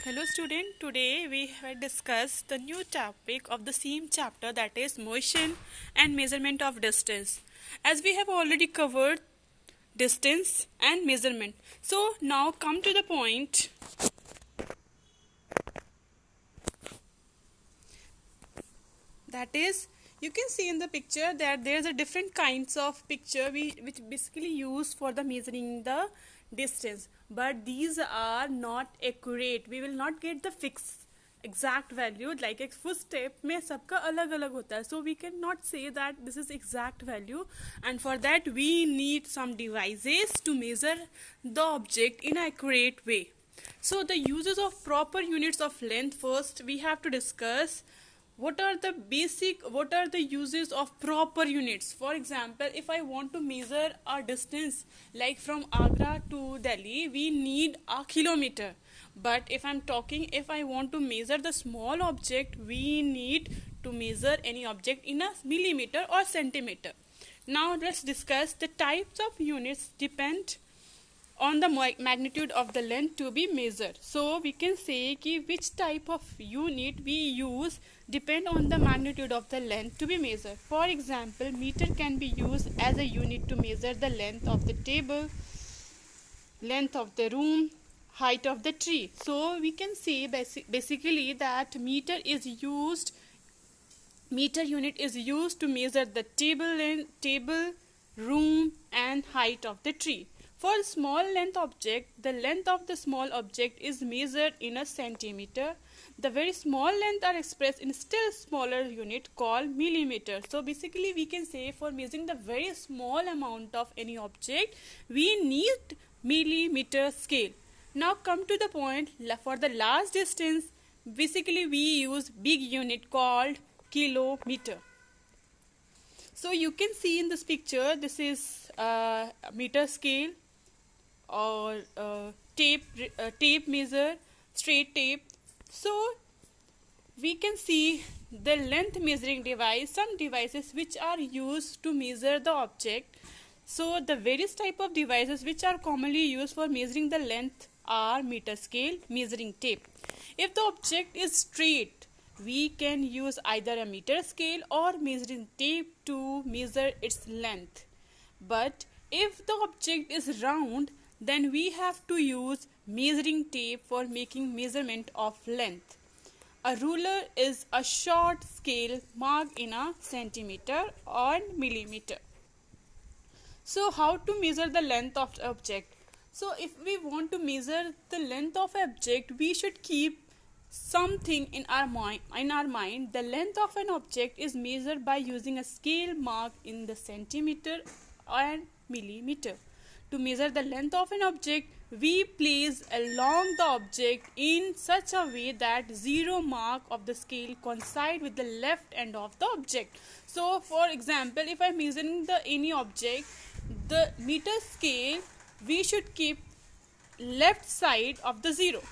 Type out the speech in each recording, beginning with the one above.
Hello student, today we have discussed the new topic of the same chapter, that is motion and measurement of distance. As we have already covered distance and measurement. So now come to the point. That is, you can see in the picture that there is a different kinds of picture which basically used for the measuring the distance, but these are not accurate. We will not get the fixed exact value. Like एक footstep में सबका अलग अलग होता है, so we cannot say that this is exact value, and for that we need some devices to measure the object in an accurate way. So the uses of proper units of length, first we have to discuss what are the uses of proper units. For example, if I want to measure a distance like from Agra to Delhi, we need a kilometer. But if I want to measure the small object, we need to measure any object in a millimeter or centimeter. Now let's discuss the types of units depend on the magnitude of the length to be measured. So we can say कि which type of unit we use depend on the magnitude of the length to be measured. For example, meter can be used as a unit to measure the length of the table, length of the room, height of the tree. So we can say basically that meter unit is used to measure the table, room and height of the tree. For small length object, the length of the small object is measured in a centimeter. The very small length are expressed in still smaller unit called millimeter. So basically we can say for measuring the very small amount of any object, we need millimeter scale. Now come to the point, for the large distance, basically we use big unit called kilometer. So you can see in this picture, this is meter scale or tape measure, straight tape. So we can see the length measuring device, some devices which are used to measure the object. So the various type of devices which are commonly used for measuring the length are meter scale, measuring tape. If the object is straight, we can use either a meter scale or measuring tape to measure its length. But if the object is round, then we have to use measuring tape for making measurement of length. A ruler is a short scale marked in a centimeter or millimeter. So how to measure the length of the object? So if we want to measure the length of object, we should keep something in our mind. The length of an object is measured by using a scale marked in the centimeter and millimeter. To measure the length of an object, we place along the object in such a way that zero mark of the scale coincide with the left end of the object. So for example, if I am measuring any object, the meter scale, we should keep left side of the zero.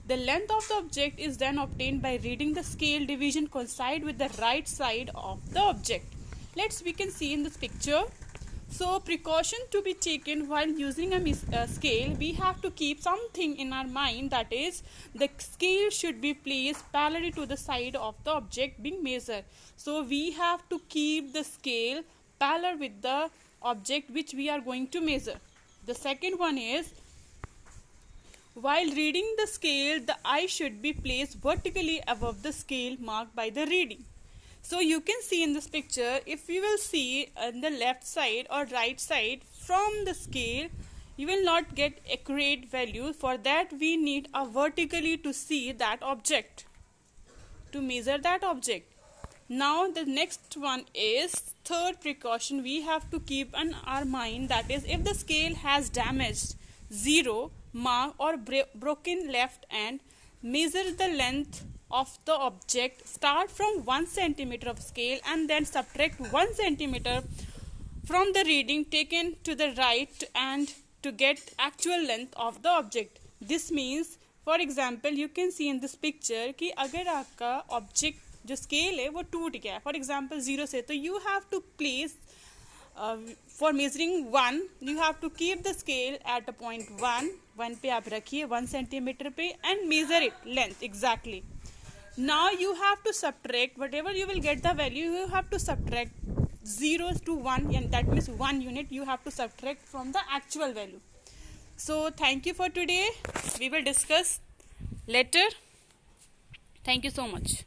The length of the object is then obtained by reading the scale division coincide with the right side of the object. We can see in this picture. So precaution to be taken while using a scale, we have to keep something in our mind, that is the scale should be placed parallel to the side of the object being measured. So we have to keep the scale parallel with the object which we are going to measure. The second one is, while reading the scale, the eye should be placed vertically above the scale marked by the reading. So you can see in this picture, if you will see on the left side or right side from the scale, you will not get accurate value. For that we need a vertically to see that object, to measure that object. Now the next one is third precaution we have to keep in our mind, that is if the scale has damaged, zero mark or broken left end, measure the length of the object, start from 1 centimeter of scale and then subtract 1 centimeter from the reading taken to the right and to get actual length of the object. This means, for example, you can see in this picture कि अगर आपका object जो scale है वो टूट गया है, for example 0 से, तो you have to place for measuring 1, you have to keep the scale at a point 1 पे आप रखिए 1 centimeter पे and measure it length exactly. Now you have to subtract whatever you will get the value, you have to subtract 0 to 1, and that means 1 unit you have to subtract from the actual value. So thank you for today. We will discuss later. Thank you so much.